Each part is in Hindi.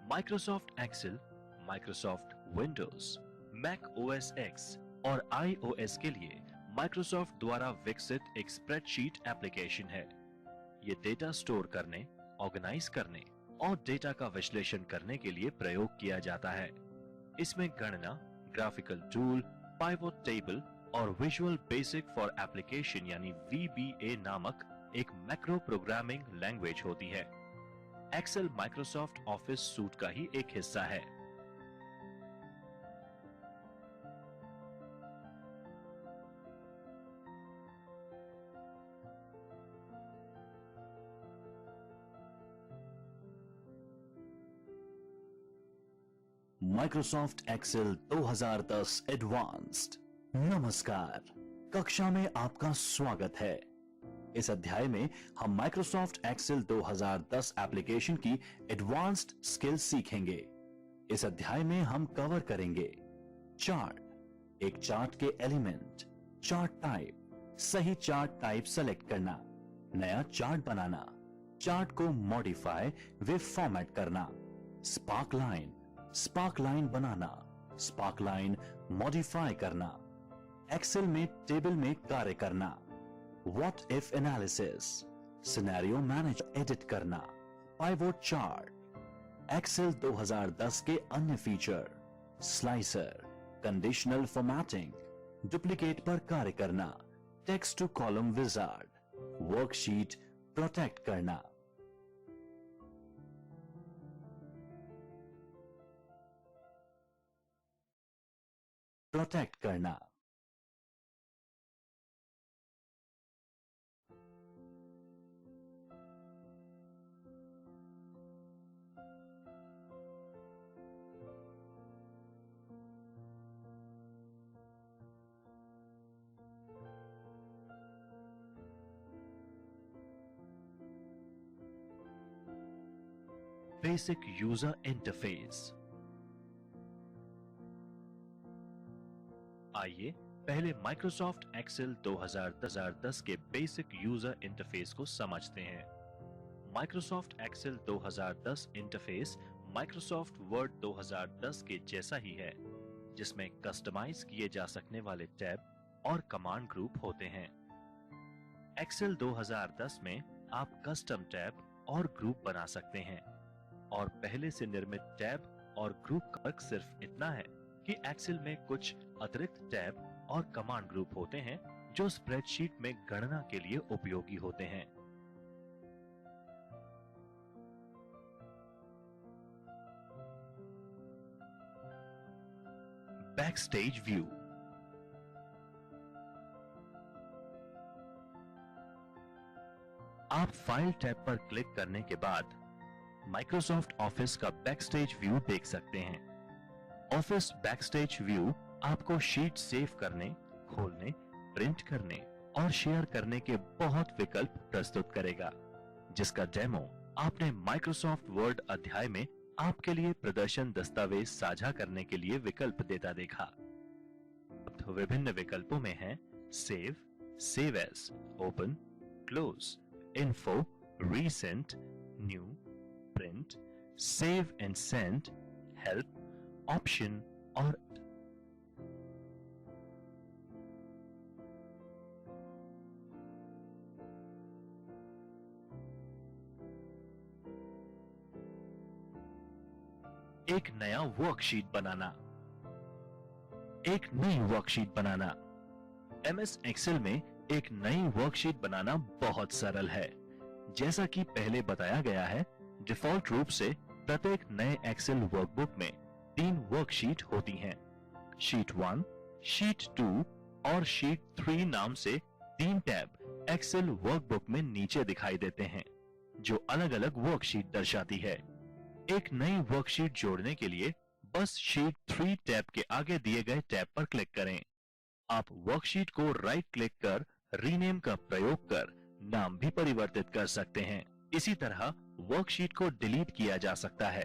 Microsoft Excel, Microsoft Windows, Mac OS X और आईओएस के लिए माइक्रोसॉफ्ट द्वारा विकसित एक स्प्रेडशीट एप्लीकेशन है। ये डेटा स्टोर करने, ऑर्गेनाइज करने और डेटा का विश्लेषण करने के लिए प्रयोग किया जाता है। इसमें गणना, ग्राफिकल टूल, पाइवोट टेबल और विजुअल बेसिक फॉर एप्लीकेशन यानी VBA नामक एक मैक्रो प्रोग्रामिंग लैंग्वेज होती है। एक्सेल माइक्रोसॉफ्ट ऑफिस सूट का ही एक हिस्सा है। Microsoft Excel 2010 advanced. नमस्कार, कक्षा में आपका स्वागत है। इस अध्याय में हम माइक्रोसॉफ्ट एक्सेल 2010 एप्लीकेशन की एडवांस्ड स्किल्स सीखेंगे। इस अध्याय में हम कवर करेंगे चार्ट, एक चार्ट के एलिमेंट, चार्ट टाइप, सही चार्ट टाइप सेलेक्ट करना, नया चार्ट बनाना, चार्ट को मॉडिफाई व फॉर्मेट करना, स्पार्क लाइन बनाना, स्पार्क लाइन मॉडिफाई करना, एक्सेल में टेबल में कार्य करना, what if analysis, scenario manage edit करना, पाइवोट चार्ट, एक्सेल 2010 के अन्य feature, slicer, conditional formatting, duplicate पर कार्य करना, text to column wizard, worksheet protect करना। प्रोटेक्ट करना। Basic user interface. आइए पहले माइक्रोसॉफ्ट एक्सेल 2010 के बेसिक यूजर इंटरफेस को समझते हैं। Microsoft Excel 2010 interface Microsoft Word 2010 के जैसा ही है, जिसमें कस्टमाइज किए जा सकने वाले टैब और कमांड ग्रुप होते हैं। एक्सेल 2010 में आप कस्टम टैब और ग्रुप बना सकते हैं, और पहले से निर्मित टैब और ग्रुप का फर्क सिर्फ इतना है कि एक्सेल में कुछ अतिरिक्त टैब और कमांड ग्रुप होते हैं जो स्प्रेडशीट में गणना के लिए उपयोगी होते हैं। Backstage view. आप फाइल टैब पर क्लिक करने के बाद माइक्रोसॉफ्ट ऑफिस का बैकस्टेज व्यू देख सकते हैं। ऑफिस बैकस्टेज व्यू आपको शीट सेव करने, खोलने, प्रिंट करने और शेयर करने के बहुत विकल्प प्रस्तुत करेगा, जिसका डेमो आपने माइक्रोसॉफ्ट वर्ड अध्याय में आपके लिए प्रदर्शन दस्तावेज साझा करने के लिए विकल्प देता देखा। विभिन्न विकल्पों में है save, save as, open, close, info, recent, new, print, save and send, help, option और एक नया वर्कशीट बनाना। एक नई वर्कशीट बनाना। MS एक्सेल में एक नई वर्कशीट बनाना बहुत सरल है। जैसा कि पहले बताया गया है, डिफॉल्ट रूप से प्रत्येक नए एक्सेल वर्कबुक में 3 वर्कशीट होती हैं। शीट 1, शीट 2 और शीट 3 नाम से 3 टैब एक्सेल वर्कबुक में नीचे दिखाई देते हैं, जो अलग अलग वर्कशीट दर्शाती है। एक नई वर्कशीट जोड़ने के लिए बस शीट 3 टैब के आगे दिए गए टैब पर क्लिक करें। आप वर्कशीट को राइट क्लिक कर रीनेम का प्रयोग कर नाम भी परिवर्तित कर सकते हैं। इसी तरह वर्कशीट को डिलीट किया जा सकता है,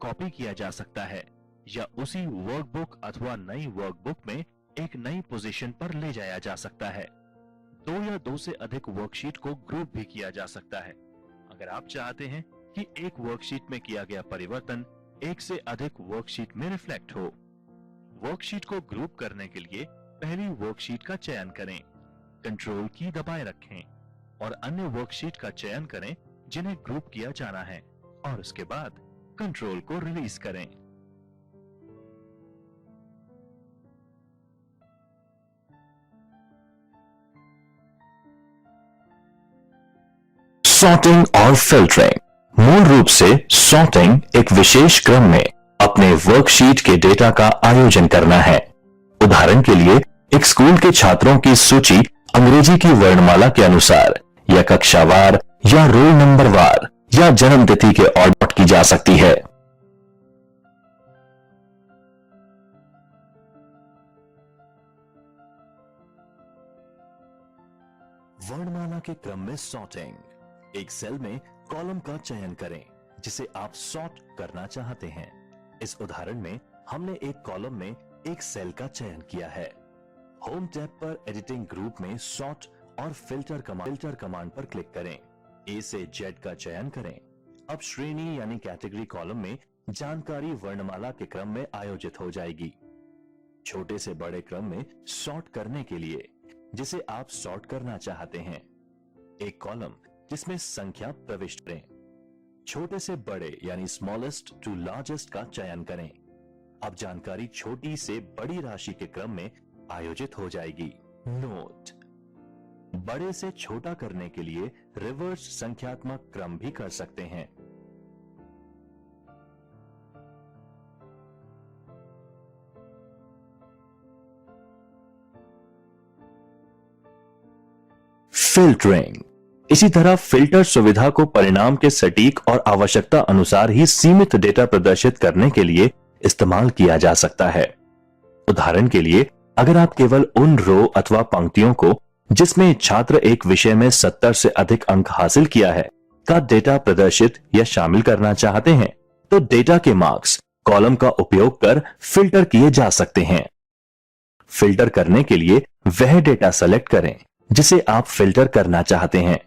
कॉपी किया जा सकता है या उसी वर्कबुक अथवा नई वर्कबुक में एक नई पोजीशन पर ले जाया जा सकता है। 2 या 2 से अधिक वर्कशीट को ग्रुप भी किया जा सकता है। अगर आप चाहते हैं कि एक वर्कशीट में किया गया परिवर्तन एक से अधिक वर्कशीट में रिफ्लेक्ट हो। वर्कशीट को ग्रुप करने के लिए पहली वर्कशीट का चयन करें, कंट्रोल की दबाए रखें और अन्य वर्कशीट का चयन करें जिन्हें ग्रुप किया जाना है और उसके बाद कंट्रोल को रिलीज करें। सॉर्टिंग और फिल्टरिंग। मूल रूप से सॉर्टिंग एक विशेष क्रम में अपने वर्कशीट के डेटा का आयोजन करना है। उदाहरण के लिए एक स्कूल के छात्रों की सूची अंग्रेजी की वर्णमाला के अनुसार या कक्षावार या रोल नंबर वार या जन्म तिथि के ऑर्डर की जा सकती है। वर्णमाला के क्रम में सॉर्टिंग। एक सेल में कॉलम का चयन करें जिसे आप सॉर्ट करना चाहते हैं। इस उदाहरण में हमने एक कॉलम में एक सेल का चयन किया है। होम टैब पर एडिटिंग ग्रुप में सॉर्ट और फिल्टर कमांड पर क्लिक करें। ए से जेड का चयन करें। अब श्रेणी यानी कैटेगरी कॉलम में जानकारी वर्णमाला के क्रम में आयोजित हो जाएगी। छोटे से बड़े क्रम में सॉर्ट करने के लिए जिसे आप सॉर्ट करना चाहते हैं, एक कॉलम जिसमें संख्या प्रविष्ट करें। छोटे से बड़े यानी स्मॉलेस्ट टू लार्जेस्ट का चयन करें। अब जानकारी छोटी से बड़ी राशि के क्रम में आयोजित हो जाएगी। नोट: बड़े से छोटा करने के लिए रिवर्स संख्यात्मक क्रम भी कर सकते हैं। फिल्टरिंग। इसी तरह फिल्टर सुविधा को परिणाम के सटीक और आवश्यकता अनुसार ही सीमित डेटा प्रदर्शित करने के लिए इस्तेमाल किया जा सकता है। उदाहरण के लिए अगर आप केवल उन रो अथवा पंक्तियों को जिसमें छात्र एक विषय में 70 से अधिक अंक हासिल किया है का डेटा प्रदर्शित या शामिल करना चाहते हैं तो डेटा के मार्क्स कॉलम का उपयोग कर फिल्टर किए जा सकते हैं। फिल्टर करने के लिए वह डेटा सेलेक्ट करें जिसे आप फिल्टर करना चाहते हैं।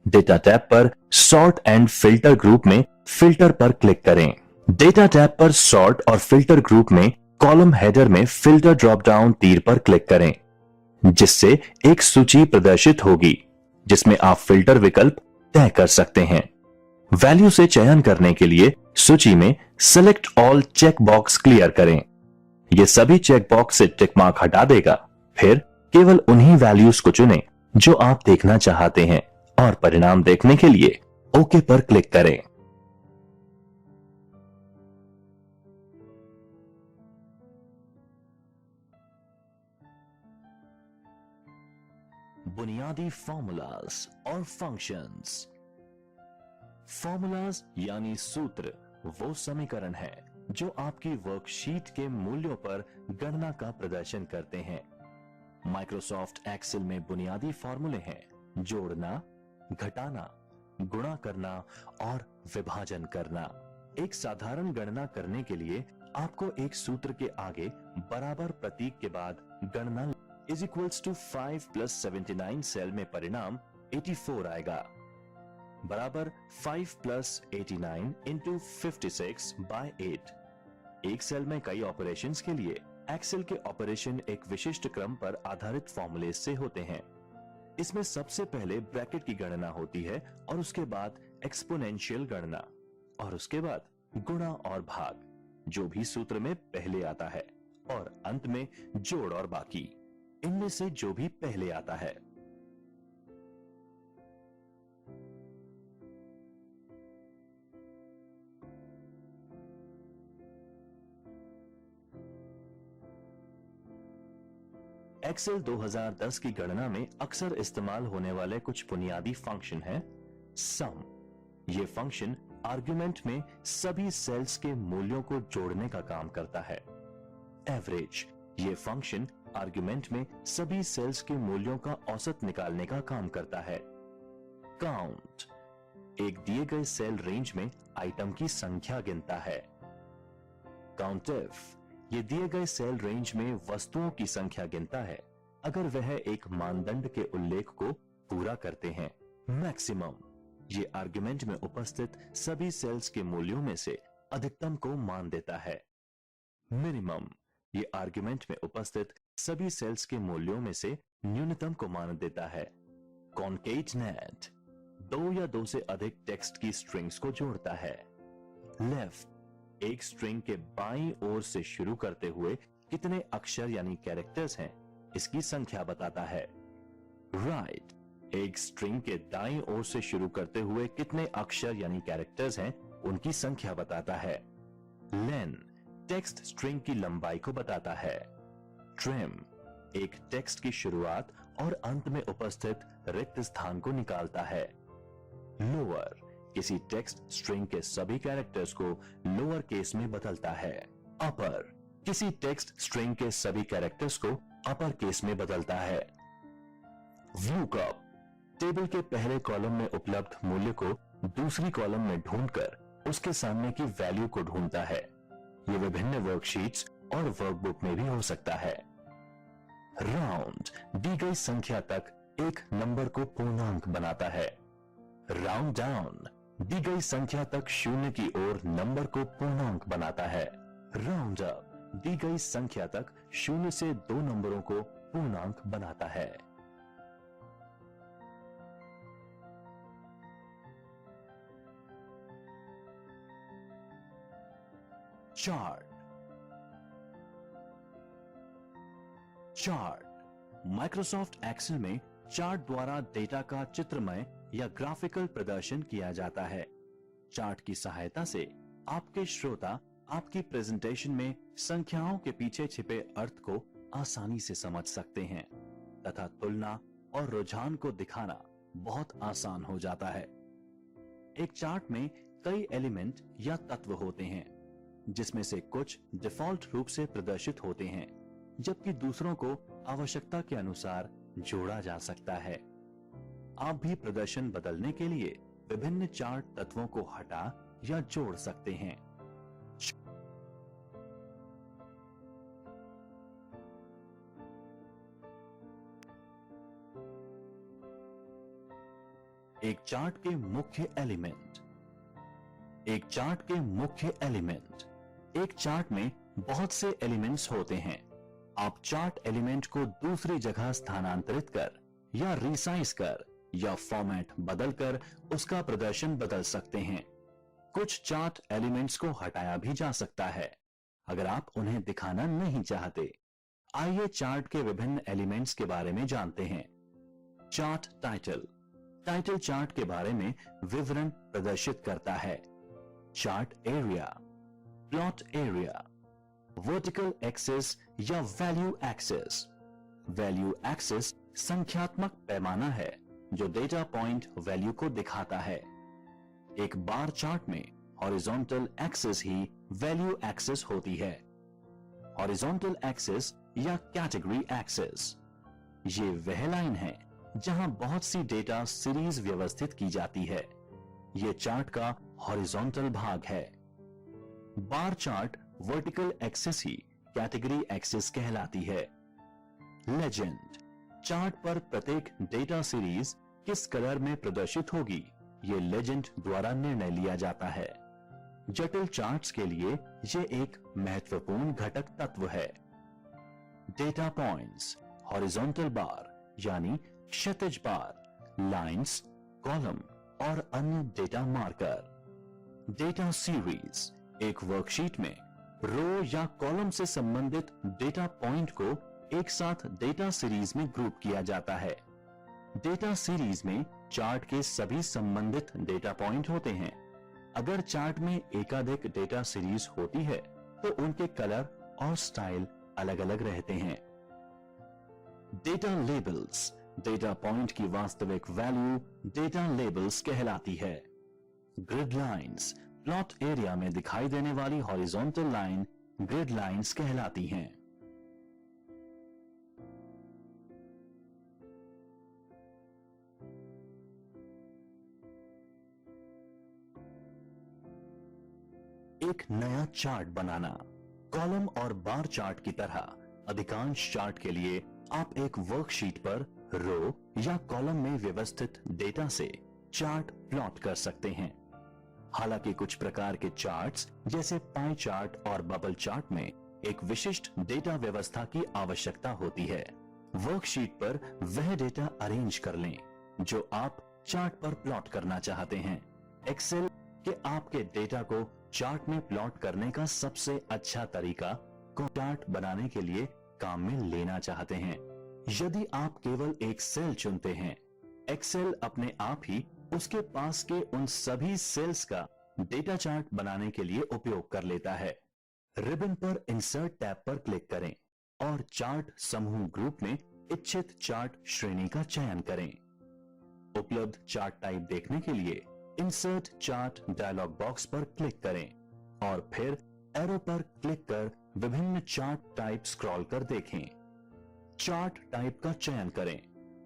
डेटा टैब पर सॉर्ट एंड फिल्टर ग्रुप में फिल्टर पर क्लिक करें। डेटा टैब पर सॉर्ट और फिल्टर ग्रुप में कॉलम हेडर में फिल्टर ड्रॉप डाउन तीर पर क्लिक करें, जिससे एक सूची प्रदर्शित होगी जिसमें आप फिल्टर विकल्प तय कर सकते हैं। वैल्यू से चयन करने के लिए सूची में select all check box clear करें। यह सभी चेक बॉक्स से टिक मार्क हटा देगा। फिर केवल उन्हीं वैल्यूज को चुनें जो आप देखना चाहते हैं और परिणाम देखने के लिए ओके पर क्लिक करें। बुनियादी फॉर्मूलाज और फंक्शंस। फॉर्मूलाज यानी सूत्र वो समीकरण है जो आपकी वर्कशीट के मूल्यों पर गणना का प्रदर्शन करते हैं। माइक्रोसॉफ्ट एक्सेल में बुनियादी फॉर्मूले हैं: जोड़ना, घटाना, गुणा करना और विभाजन करना। एक साधारण गणना करने के लिए आपको एक सूत्र के आगे बराबर प्रतीक के बाद गणना is equals to 5 plus 79 cell में परिणाम 84 आएगा, बराबर 5 प्लस 89 इंटू 56 बाय 8। एक सेल में कई ऑपरेशंस के लिए एक्सेल के ऑपरेशन एक विशिष्ट क्रम पर आधारित फॉर्मूले से होते हैं। इसमें सबसे पहले ब्रैकेट की गणना होती है और उसके बाद एक्सपोनेंशियल गणना और उसके बाद गुणा और भाग, जो भी सूत्र में पहले आता है, और अंत में जोड़ और बाकी, इनमें से जो भी पहले आता है। एक्सेल 2010 की गणना में अक्सर इस्तेमाल होने वाले कुछ बुनियादी फंक्शन हैं। सम, ये फंक्शन आर्गुमेंट में सभी सेल्स के मूल्यों को जोड़ने का काम करता है। एवरेज, ये फंक्शन आर्गुमेंट में सभी सेल्स के मूल्यों का औसत निकालने का काम करता है। काउंट, एक दिए गए सेल रेंज में आइटम की संख्या गिनता है। काउंटिफ, ये दिए गए सेल रेंज में वस्तुओं की संख्या गिनता है अगर वह एक मानदंड के उल्लेख को पूरा करते हैं। मैक्सिमम, ये आर्गुमेंट में उपस्थित सभी सेल्स के मूल्यों में से अधिकतम को मान देता है। मिनिमम ये आर्गुमेंट में उपस्थित सभी सेल्स के मूल्यों में से न्यूनतम को मान देता है। कॉन्केटनेट दो या दो से अधिक टेक्स्ट की स्ट्रिंग्स को जोड़ता है। लेफ्ट एक स्ट्रिंग के बाईं ओर से शुरू करते हुए कितने अक्षर यानी कैरेक्टर्स हैं इसकी संख्या बताता है। राइट एक स्ट्रिंग के दाईं ओर से शुरू करते हुए कितने अक्षर यानी कैरेक्टर्स हैं उनकी संख्या बताता है। लेन टेक्स्ट स्ट्रिंग की लंबाई को बताता है। ट्रिम एक टेक्स्ट की शुरुआत और अंत में उपस्थित रिक्त स्थान को निकालता है। लोअर किसी टेक्स्ट स्ट्रिंग के सभी कैरेक्टर्स को लोअर केस में बदलता है। अपर किसी टेक्स्ट स्ट्रिंग के सभी कैरेक्टर्स को अपर केस में बदलता है। व्यूकअप टेबल के पहले कॉलम में उपलब्ध मूल्य को दूसरी कॉलम में ढूंढकर उसके सामने की वैल्यू को ढूंढता है। ये विभिन्न वर्कशीट्स और वर्कबुक में भी हो सकता है। राउंड दी गई संख्या तक एक नंबर को पूर्णांक बनाता है। राउंड डाउन दी गई संख्या तक शून्य की ओर नंबर को पूर्णांक बनाता है। राउंड अप दी गई संख्या तक शून्य से दो नंबरों को पूर्णांक बनाता है। चार्ट माइक्रोसॉफ्ट एक्सेल में चार्ट द्वारा डेटा का चित्रमय या ग्राफिकल प्रदर्शन किया जाता है। चार्ट की सहायता से आपके श्रोता आपकी प्रेजेंटेशन में संख्याओं के पीछे छिपे अर्थ को आसानी से समझ सकते हैं तथा तुलना और रुझान को दिखाना बहुत आसान हो जाता है। एक चार्ट में कई एलिमेंट या तत्व होते हैं जिसमें से कुछ डिफॉल्ट रूप से प्रदर्शित होते हैं जबकि दूसरों को आवश्यकता के अनुसार जोड़ा जा सकता है। आप भी प्रदर्शन बदलने के लिए विभिन्न चार्ट तत्वों को हटा या जोड़ सकते हैं। एक चार्ट के मुख्य एलिमेंट एक चार्ट में बहुत से एलिमेंट्स होते हैं। आप चार्ट एलिमेंट को दूसरी जगह स्थानांतरित कर या रिसाइज कर या फॉर्मेट बदलकर उसका प्रदर्शन बदल सकते हैं। कुछ चार्ट एलिमेंट्स को हटाया भी जा सकता है अगर आप उन्हें दिखाना नहीं चाहते। आइए चार्ट के विभिन्न एलिमेंट्स के बारे में जानते हैं। चार्ट टाइटल चार्ट के बारे में विवरण प्रदर्शित करता है। Chart area, plot area, vertical axis या वैल्यू एक्सिस संख्यात्मक पैमाना है जो डेटा पॉइंट वैल्यू को दिखाता है। एक बार चार्ट में हॉरिजॉन्टल एक्सिस ही वैल्यू एक्सिस होती है। हॉरिजॉन्टल एक्सिस या कैटेगरी एक्सिस ये वह लाइन है जहां बहुत सी डेटा सीरीज व्यवस्थित की जाती है। यह चार्ट का हॉरिजॉन्टल भाग है। बार चार्ट वर्टिकल एक्सिस ही कैटेगरी एक्सिस कहलाती है। लेजेंड चार्ट पर प्रत्येक डेटा सीरीज किस कलर में प्रदर्शित होगी ये लेजेंड द्वारा निर्णय लिया जाता है। जटिल चार्ट्स के लिए यह एक महत्वपूर्ण घटक तत्व है। डेटा पॉइंट्स, हॉरिजॉन्टल बार यानी क्षैतिज बार, लाइंस, कॉलम और अन्य डेटा मार्कर। डेटा सीरीज एक वर्कशीट में रो या कॉलम से संबंधित डेटा पॉइंट को एक साथ डेटा सीरीज में ग्रुप किया जाता है। डेटा सीरीज में चार्ट के सभी संबंधित डेटा पॉइंट होते हैं। अगर चार्ट में एकाधिक डेटा सीरीज होती है तो उनके कलर और स्टाइल अलग अलग रहते हैं। डेटा लेबल्स डेटा पॉइंट की वास्तविक वैल्यू डेटा लेबल्स कहलाती है। ग्रिड लाइंस प्लॉट एरिया में दिखाई देने वाली हॉरिजॉन्टल लाइन ग्रिड लाइंस कहलाती हैं। एक नया चार्ट बनाना। कॉलम और बार चार्ट की तरह अधिकांश चार्ट के लिए आप एक वर्कशीट पर रो या कॉलम में व्यवस्थित डेटा से चार्ट प्लॉट कर सकते हैं। हालांकि कुछ प्रकार के चार्ट्स जैसे पाई चार्ट और बबल चार्ट में एक विशिष्ट डेटा व्यवस्था की आवश्यकता होती है। वर्कशीट पर वह डेटा अरेंज कर लें जो आप चार्ट पर प्लॉट करना चाहते हैं। एक्सेल के आपके डेटा को चार्ट में प्लॉट करने का सबसे अच्छा तरीका को चार्ट बनाने के लिए काम में लेना चाहते हैं। यदि आप केवल एक सेल चुनते हैं, एक्सेल अपने आप ही उसके पास के उन सभी सेल्स का डेटा चार्ट बनाने के लिए उपयोग कर लेता है। रिबन पर इंसर्ट टैब पर क्लिक करें और चार्ट समूह ग्रुप में इच्छित चार्ट श्रेणी का चयन करें। उपलब्ध चार्ट टाइप देखने के लिए इंसर्ट चार्ट डायलॉग बॉक्स पर क्लिक करें और फिर एरो पर क्लिक कर विभिन्न चार्ट टाइप स्क्रॉल कर देखें। चार्ट टाइप का चयन करें।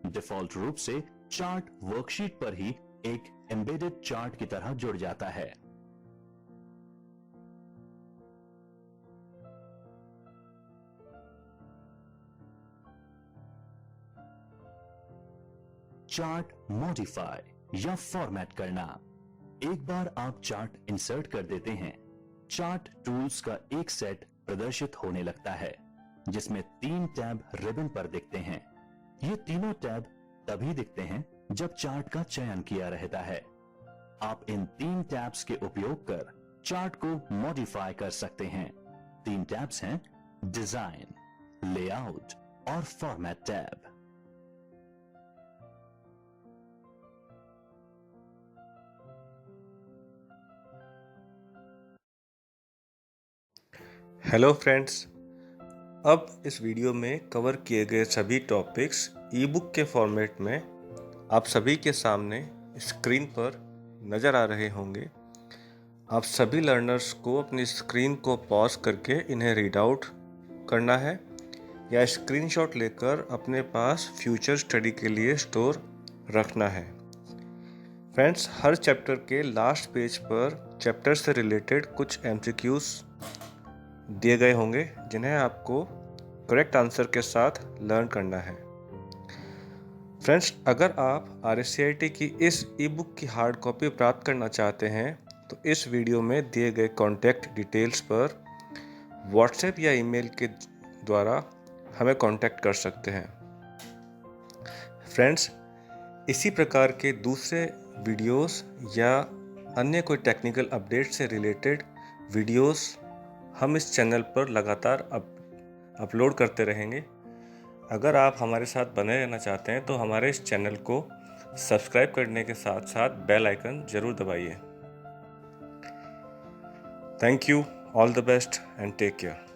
डिफॉल्ट रूप से चार्ट वर्कशीट पर ही एक एम्बेडेड चार्ट की तरह जुड़ जाता है। चार्ट मॉडिफाई या फॉर्मेट करना। एक बार आप चार्ट इंसर्ट कर देते हैं, चार्ट टूल्स का एक सेट प्रदर्शित होने लगता है जिसमें 3 टैब रिबन पर दिखते हैं। ये तीनों टैब तभी दिखते हैं जब चार्ट का चयन किया रहता है। आप इन 3 टैब्स के उपयोग कर चार्ट को मॉडिफाई कर सकते हैं। 3 टैब्स हैं डिजाइन, लेआउट और फॉर्मेट टैब। हेलो फ्रेंड्स, अब इस वीडियो में कवर किए गए सभी टॉपिक्स ई बुक के फॉर्मेट में आप सभी के सामने स्क्रीन पर नज़र आ रहे होंगे। आप सभी लर्नर्स को अपनी स्क्रीन को पॉज करके इन्हें रीड आउट करना है या स्क्रीनशॉट लेकर अपने पास फ्यूचर स्टडी के लिए स्टोर रखना है। फ्रेंड्स, हर चैप्टर के लास्ट पेज पर चैप्टर से रिलेटेड कुछ MCQs दिए गए होंगे जिन्हें आपको करेक्ट आंसर के साथ लर्न करना है। फ्रेंड्स, अगर आप RSCIT की इस ई बुक की हार्ड कॉपी प्राप्त करना चाहते हैं तो इस वीडियो में दिए गए कॉन्टैक्ट डिटेल्स पर व्हाट्सएप या ईमेल के द्वारा हमें कॉन्टैक्ट कर सकते हैं। फ्रेंड्स, इसी प्रकार के दूसरे वीडियोस या अन्य कोई टेक्निकल अपडेट से रिलेटेड वीडियोस हम इस चैनल पर लगातार अपलोड करते रहेंगे। अगर आप हमारे साथ बने रहना चाहते हैं तो हमारे इस चैनल को सब्सक्राइब करने के साथ साथ बेल आइकन जरूर दबाइए। Thank you, all the best and take care.